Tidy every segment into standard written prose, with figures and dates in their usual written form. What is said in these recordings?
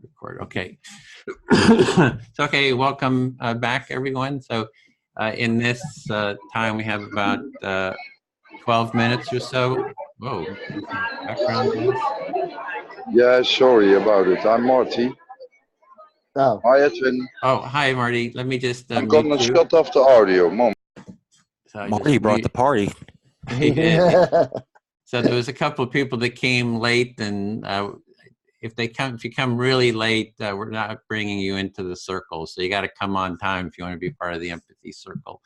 Record. Okay. So, okay, welcome back, everyone. So, in this time, we have about 12 minutes or so. Whoa, background noise. Yeah, sorry about it. I'm Marty. Oh. Hi, Edwin. Oh, hi, Marty. Let me just I'm gonna shut off the audio. Moment. So Marty brought the party. He did. So there was a couple of people that came late, and if you come really late, we're not bringing you into the circle. So you got to come on time if you want to be part of the empathy circle.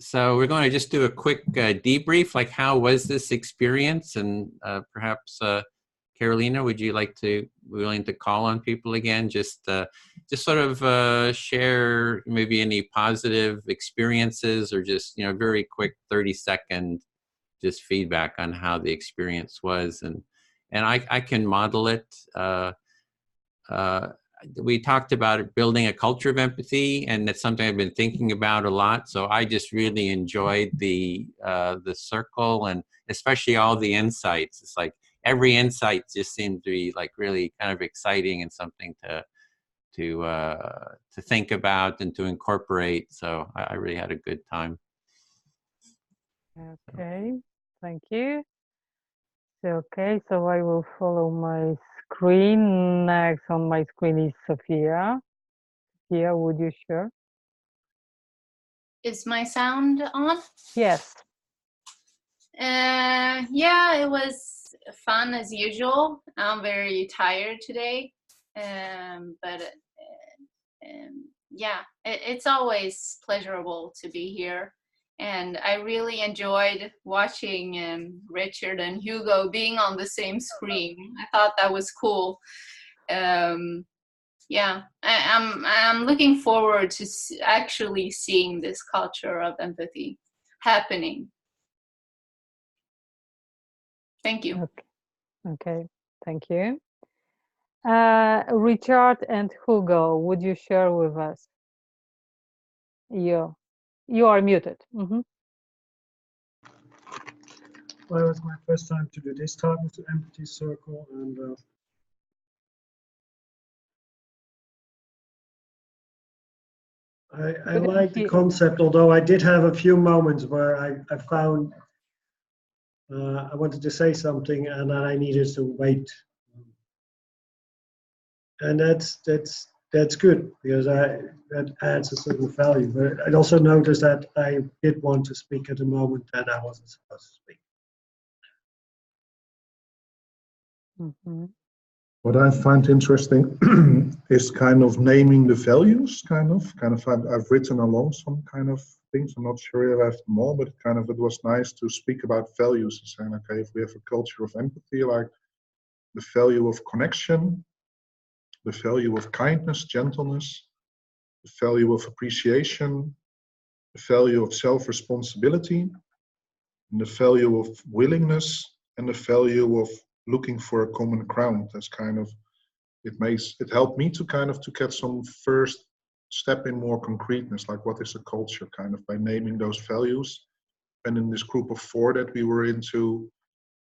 So we're going to just do a quick debrief, like how was this experience, and perhaps Carolina, would you like to willing to call on people again, just sort of share maybe any positive experiences, or just very quick 30-second just feedback on how the experience was, and I can model it. We talked about building a culture of empathy, and that's something I've been thinking about a lot. So I just really enjoyed the circle, and especially all the insights. It's like every insight just seemed to be like really kind of exciting and something to think about and to incorporate. So I really had a good time. Okay, thank you. Okay, so I will follow my screen. Next on my screen is Sophia. Sophia, would you share? Is my sound on? Yes. Yeah, it was fun as usual. I'm very tired today, but yeah, it's always pleasurable to be here. And I really enjoyed watching Richard and Hugo being on the same screen. I thought that was cool. Yeah, I'm looking forward to actually seeing this culture of empathy happening. Thank you. Okay, thank you. Richard and Hugo, would you share with us? You are muted. Well, it was my first time to do this type of empathy circle, and I like the concept, although I did have a few moments where I found I wanted to say something and then I needed to wait. And that's good, because that adds a certain value. But I also noticed that I did want to speak at a moment that I wasn't supposed to speak. What I find interesting is kind of naming the values. I've written along some kind of things. I'm not sure if I have them all, but it was nice to speak about values and saying, okay, if we have a culture of empathy, like the value of connection, the value of kindness, gentleness, the value of appreciation, the value of self-responsibility, and the value of willingness, and the value of looking for a common ground. That's it helped me to get some first step in more concreteness, like what is a culture, by naming those values. And in this group of 4 that we were in, to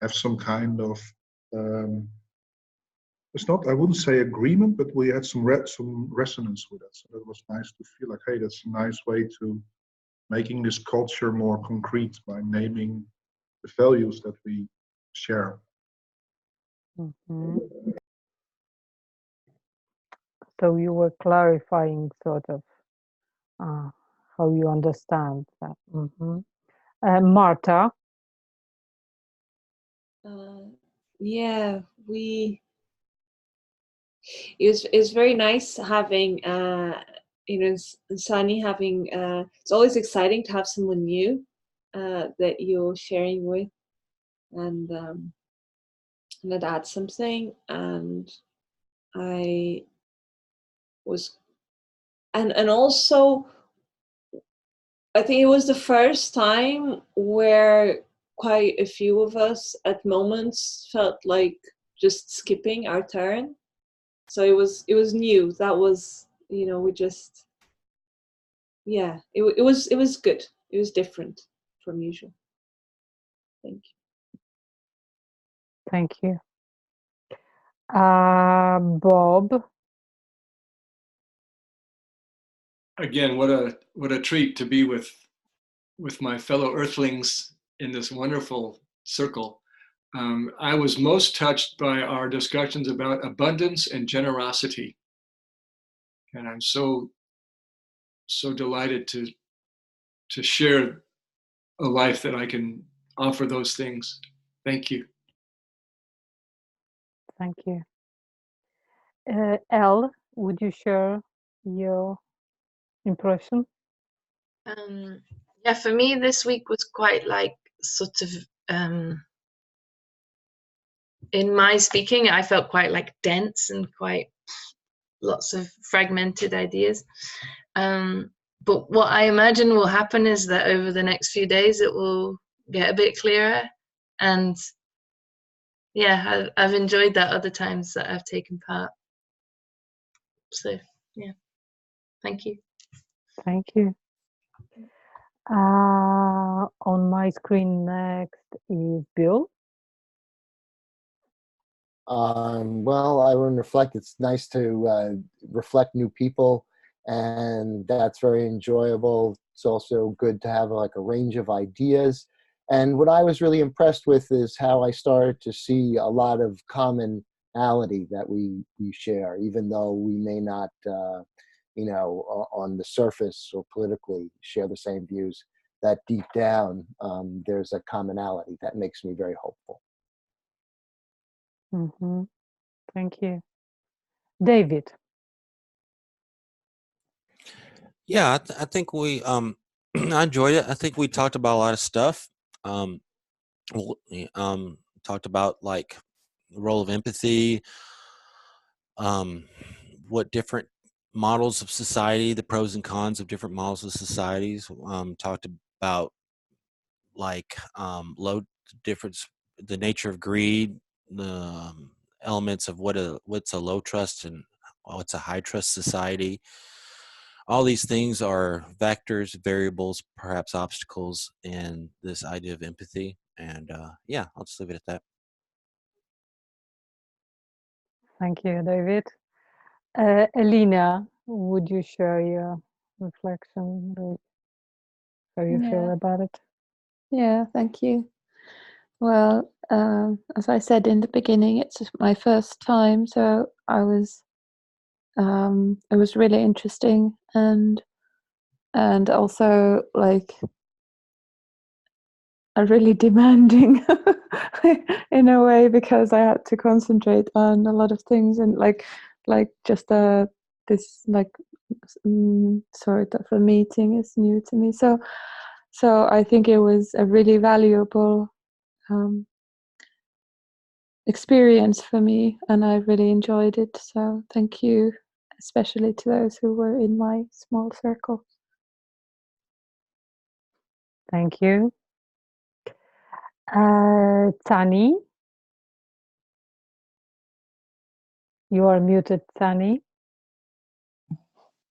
have some kind of I wouldn't say agreement, but we had some resonance with it. So that was nice to feel like, hey, that's a nice way to making this culture more concrete by naming the values that we share. So you were clarifying sort of how you understand that. Marta? Yeah, it's very nice having Sunny having it's always exciting to have someone new that you're sharing with, and that adds something. And I was and also I think it was the first time where quite a few of us at moments felt like just skipping our turn. So it was new. That was, we just, yeah, it was good. It was different from usual. Thank you. Thank you. Bob. Again, what a treat to be with my fellow Earthlings in this wonderful circle. I was most touched by our discussions about abundance and generosity, and I'm so delighted to share a life that I can offer those things. Thank you. Thank you. Elle, would you share your impression? Yeah, for me, this week was quite like sort of, in my speaking, I felt quite like dense and quite lots of fragmented ideas. But what I imagine will happen is that over the next few days, it will get a bit clearer. And yeah, I've enjoyed that other times that I've taken part. So yeah, thank you. Thank you. On my screen next is Bill. Well, I want to reflect. It's nice to reflect new people, and that's very enjoyable. It's also good to have like a range of ideas. And what I was really impressed with is how I started to see a lot of commonality that we share, even though we may not, on the surface or politically share the same views. That deep down, there's a commonality that makes me very hopeful. Mm-hmm. Thank you. David. Yeah, I think we I enjoyed it. I think we talked about a lot of stuff. Talked about like the role of empathy, what different models of society, the pros and cons of different models of societies. Talked about like low difference, the nature of greed, the elements of what's a low trust and what's a high trust society. All these things are vectors, variables, perhaps obstacles in this idea of empathy. And yeah, I'll just leave it at that. Thank you, David. Elena, would you share your reflection? How you feel about it? Yeah, thank you. Well, as I said in the beginning, it's my first time, so it was really interesting and also like a really demanding in a way, because I had to concentrate on a lot of things and like just this like sort of a meeting is new to me. So I think it was a really valuable experience for me, and I really enjoyed it. So thank you, especially to those who were in my small circle. Thank you. Tani, you are muted, Tani.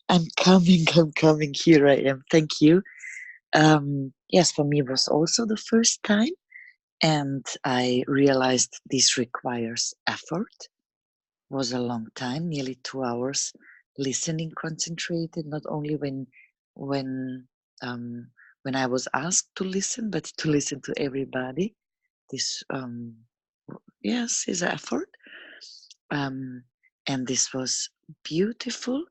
I'm coming. Here I am. Thank you. Yes, for me it was also the first time, and I realized this requires effort. It was a long time, nearly 2 hours, listening concentrated, not only when I was asked to listen, but to listen to everybody. This yes is effort, and this was beautiful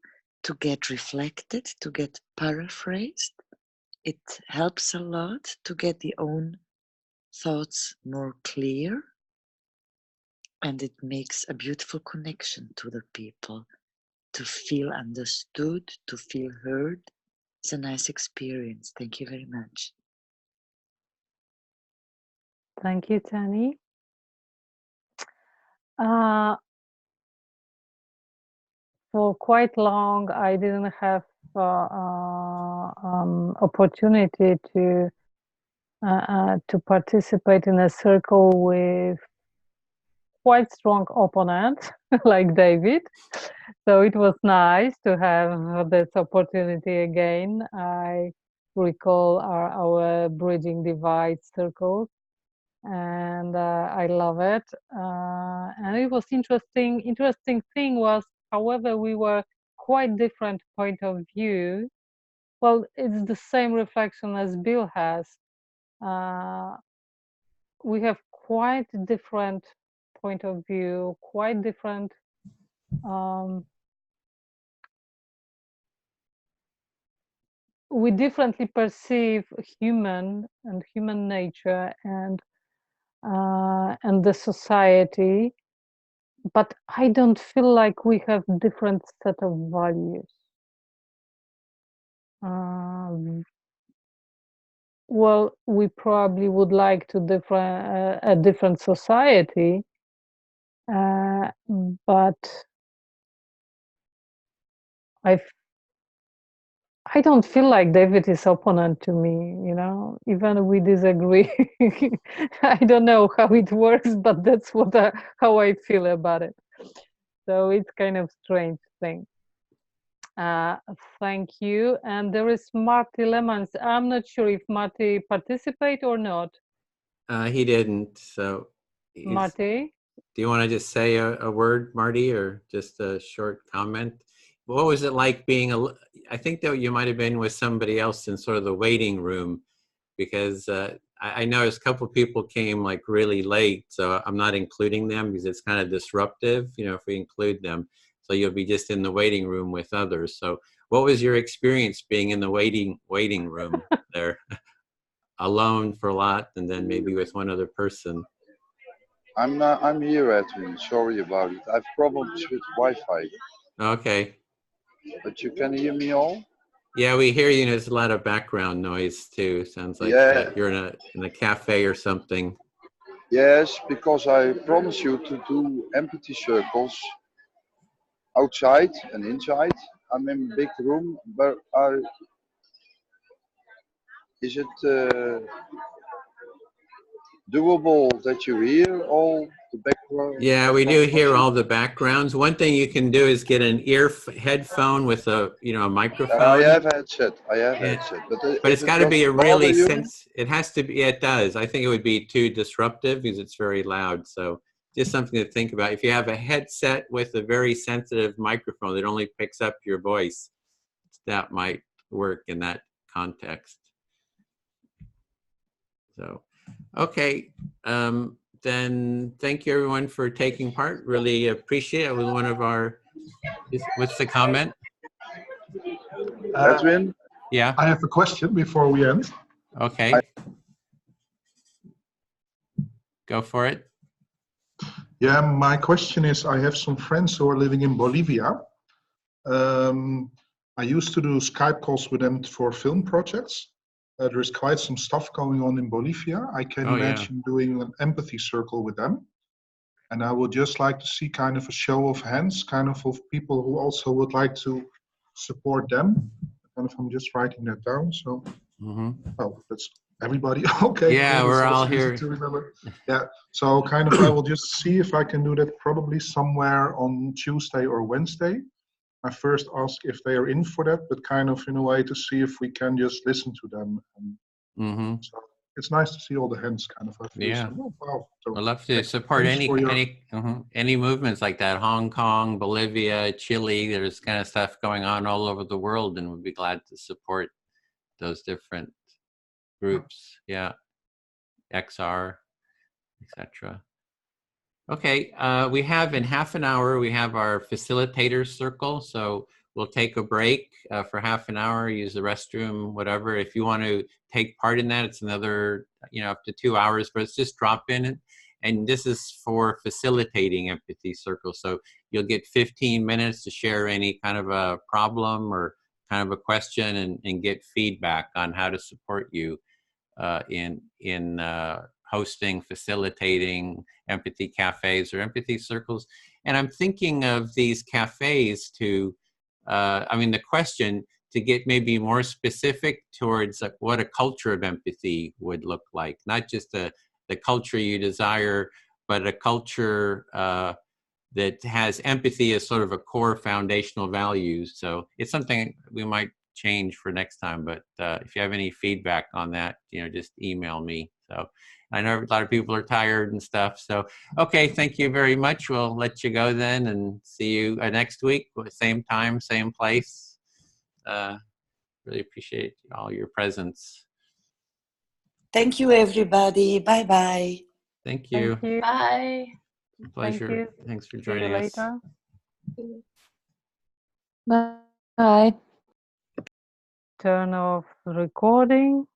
to get reflected, to get paraphrased. It helps a lot to get the own thoughts more clear, and it makes a beautiful connection to the people, to feel understood, to feel heard. It's a nice experience. Thank you very much. Thank you, Tani. For quite long, I didn't have opportunity to participate in a circle with quite strong opponents like David. So it was nice to have this opportunity again. I recall our Bridging Divide circles and I love it. And it was interesting. Interesting thing was, however, we were quite different point of view. Well, it's the same reflection as Bill has. We have quite different point of view, quite different we differently perceive human and human nature and the society, but I don't feel like we have different set of values. Well, we probably would like to a different society, but I don't feel like David is opponent to me, you know, even we disagree. I don't know how it works, but that's how I feel about it. So it's kind of strange thing. Thank you. And there is Marty Lemons. I'm not sure if Marty participate or not. He didn't. So, Marty, do you want to just say a word, Marty, or just a short comment? What was it like being I think that you might have been with somebody else in sort of the waiting room, because I noticed a couple of people came like really late, so I'm not including them because it's kind of disruptive, you know, if we include them. So you'll be just in the waiting room with others. So what was your experience being in the waiting room there, alone for a lot, and then maybe with one other person? I'm here, Edwin. Sorry about it. I have problems with Wi-Fi. Okay. But you can hear me all? Yeah, we hear you. There's a lot of background noise too. Sounds like you're in a cafe or something. Yes, because I promise you to do empathy circles outside and inside. I'm in a big room, but is it doable that you hear all the background? Yeah, we do hear all the backgrounds. One thing you can do is get an headphone with a microphone. I have headset. But it's got to be a really it has to be. It does. I think it would be too disruptive because it's very loud. So just something to think about. If you have a headset with a very sensitive microphone that only picks up your voice, that might work in that context. So, okay. Then thank you everyone for taking part. Really appreciate it. It was one of our, what's the comment? Edwin? Yeah. I have a question before we end. Okay. Go for it. Yeah, my question is, I have some friends who are living in Bolivia. I used to do Skype calls with them for film projects. There is quite some stuff going on in Bolivia. I can imagine doing an empathy circle with them. And I would just like to see kind of a show of hands, kind of people who also would like to support them. Kind of, I'm just writing that down. So, oh, that's everybody. Okay. Yeah, cool. we're all easy here. to remember. Yeah. So kind of, I will just see if I can do that probably somewhere on Tuesday or Wednesday. I first ask if they are in for that, but kind of in a way to see if we can just listen to them. And so it's nice to see all the hands kind of. Yeah. Oh, wow. So I'd love to support any movements like that. Hong Kong, Bolivia, Chile. There's kind of stuff going on all over the world, and we'd be glad to support those different groups. Yeah, XR, etc. Okay, we have in half an hour, we have our facilitators circle. So we'll take a break for half an hour, use the restroom, whatever. If you want to take part in that, it's another, up to 2 hours, but it's just drop in. And this is for facilitating empathy circle. So you'll get 15 minutes to share any kind of a problem or kind of a question and get feedback on how to support you in hosting, facilitating empathy cafes or empathy circles. And I'm thinking of these cafes to, the question to get maybe more specific towards what a culture of empathy would look like, not just the culture you desire, but a culture that has empathy as sort of a core foundational value. So it's something we might change for next time, but if you have any feedback on that, just email me. So I know a lot of people are tired and stuff. So, okay, thank you very much. We'll let you go then and see you next week, same time, same place. Really appreciate all your presence. Thank you, everybody. Bye-bye. Thank you. Thank you. Bye. Pleasure. Thank you. Thanks for See you joining us. later. Bye. Turn off recording.